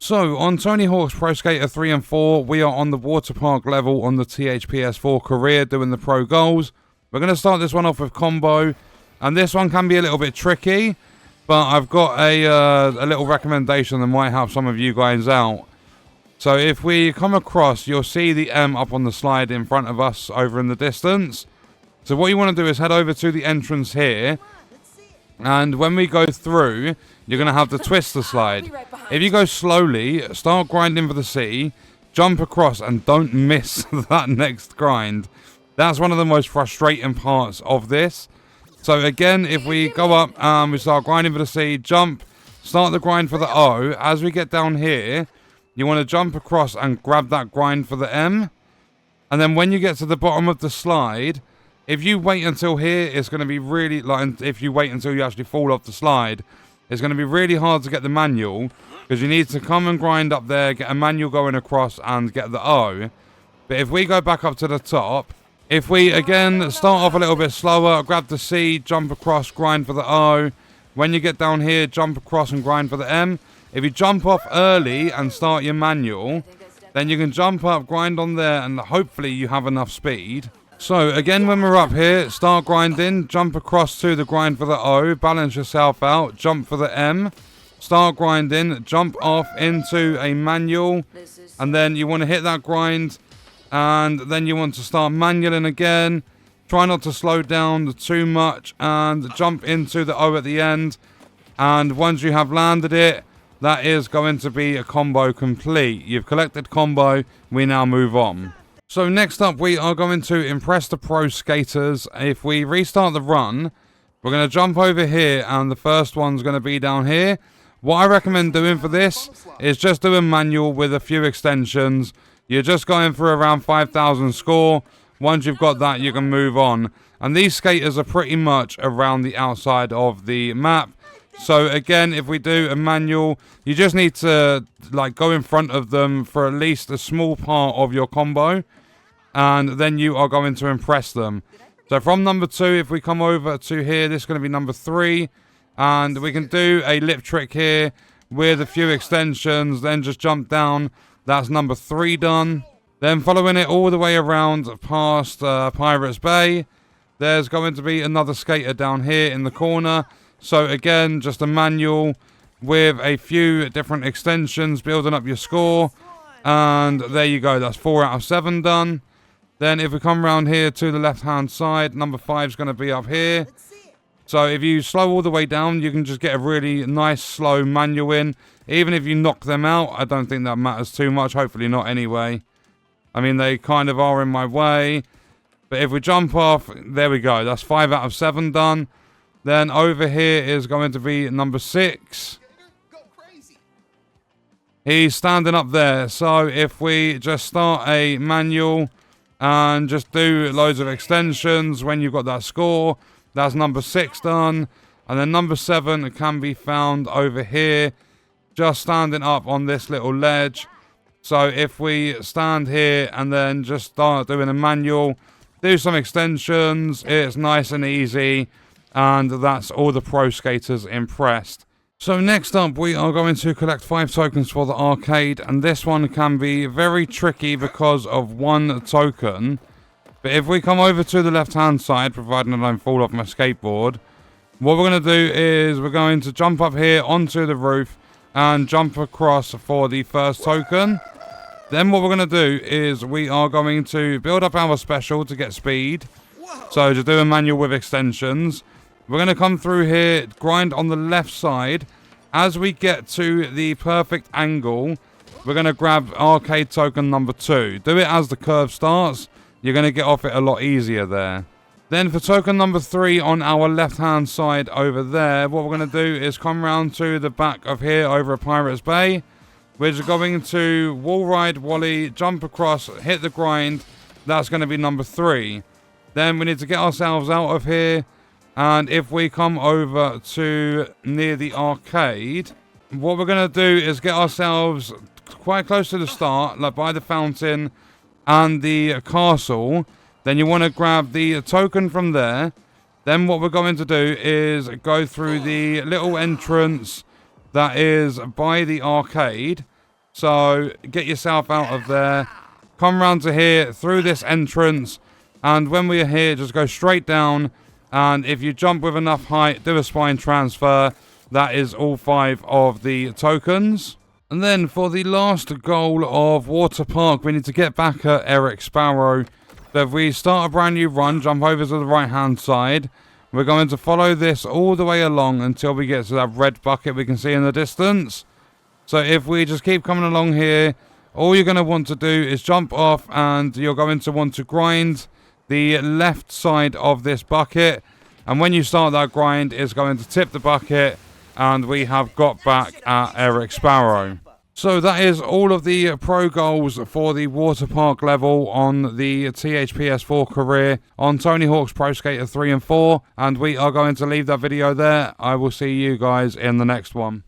So, on Tony Hawk's Pro Skater 3 and 4, we are on the Waterpark level on the THPS 4 career doing the pro goals. We're going to start this one off with combo, and this one can be a little bit tricky, but I've got a little recommendation that might help some of you guys out. So if we come across, you'll see the M up on the slide in front of us over in the distance. So what you want to do is head over to the entrance here, and when we go through, you're going to have to twist the slide. If you go slowly, start grinding for the C, jump across, and don't miss that next grind. That's one of the most frustrating parts of this. So again, if we go up and we start grinding for the C, jump, start the grind for the O. As we get down here, you want to jump across and grab that grind for the M. And then when you get to the bottom of the slide, if you wait until here, it's going to be really, like, if you wait until you actually fall off the slide, it's going to be really hard to get the manual, because you need to come and grind up there, get a manual going across, and get the O. But if we go back up to the top, if we, again, start off a little bit slower, grab the C, jump across, grind for the O. When you get down here, jump across and grind for the M. If you jump off early and start your manual, then you can jump up, grind on there, and hopefully you have enough speed. So, again, when we're up here, start grinding, jump across to the grind for the O, balance yourself out, jump for the M, start grinding, jump off into a manual, and then you want to hit that grind, and then you want to start manualing again. Try not to slow down too much, and jump into the O at the end, and once you have landed it, that is going to be a combo complete. You've collected combo, we now move on. So next up, we are going to impress the pro skaters. If we restart the run, we're going to jump over here, and the first one's going to be down here. What I recommend doing for this is just do a manual with a few extensions. You're just going for around 5,000 score. Once you've got that, you can move on. And these skaters are pretty much around the outside of the map. So again, if we do a manual, you just need to go in front of them for at least a small part of your combo, and then you are going to impress them. So from number 2, if we come over to here, this is going to be number 3, and we can do a lip trick here with a few extensions, then just jump down. That's number 3 done. Then following it all the way around past Pirates Bay, there's going to be another skater down here in the corner. So again, just a manual with a few different extensions, building up your score. And there you go, that's 4 out of 7 done. Then if we come around here to the left-hand side, number 5 is going to be up here. So if you slow all the way down, you can just get a really nice, slow manual in. Even if you knock them out, I don't think that matters too much. Hopefully not anyway. I mean, they kind of are in my way. But if we jump off, there we go. That's 5 out of 7 done. Then over here is going to be number 6. He's standing up there. So if we just start a manual and just do loads of extensions when you've got that score, that's number 6 done. And then number 7 can be found over here, just standing up on this little ledge. So if we stand here and then just start doing a manual, do some extensions, it's nice and easy. And that's all the pro skaters impressed. So next up, we are going to collect 5 tokens for the arcade. And this one can be very tricky because of 1 token. But if we come over to the left-hand side, providing I don't fall off my skateboard, what we're going to do is we're going to jump up here onto the roof and jump across for the first token. Then what we're going to do is we are going to build up our special to get speed. So to do a manual with extensions. We're going to come through here, grind on the left side. As we get to the perfect angle, we're going to grab arcade token number 2. Do it as the curve starts. You're going to get off it a lot easier there. Then for token number 3 on our left-hand side over there, what we're going to do is come round to the back of here over at Pirates Bay. We're just going to wall ride, Wally, jump across, hit the grind. That's going to be number 3. Then we need to get ourselves out of here. And if we come over to near the arcade, what we're going to do is get ourselves quite close to the start, like by the fountain and the castle. Then you want to grab the token from there. Then what we're going to do is go through the little entrance that is by the arcade. So get yourself out of there. Come round to here through this entrance. And when we are here, just go straight down. And if you jump with enough height, do a spine transfer. That is all 5 of the tokens. And then for the last goal of Waterpark, we need to get back at Eric Sparrow. So if we start a brand new run, jump over to the right hand side. We're going to follow this all the way along until we get to that red bucket we can see in the distance. So if we just keep coming along here, all you're going to want to do is jump off, and you're going to want to grind the left side of this bucket. And when you start that grind, it's going to tip the bucket, and we have got back at Eric Sparrow. So that is all of the pro goals for the Waterpark level on the THPS 4 career on Tony Hawk's Pro Skater 3 and 4. And we are going to leave that video there. I will see you guys in the next one.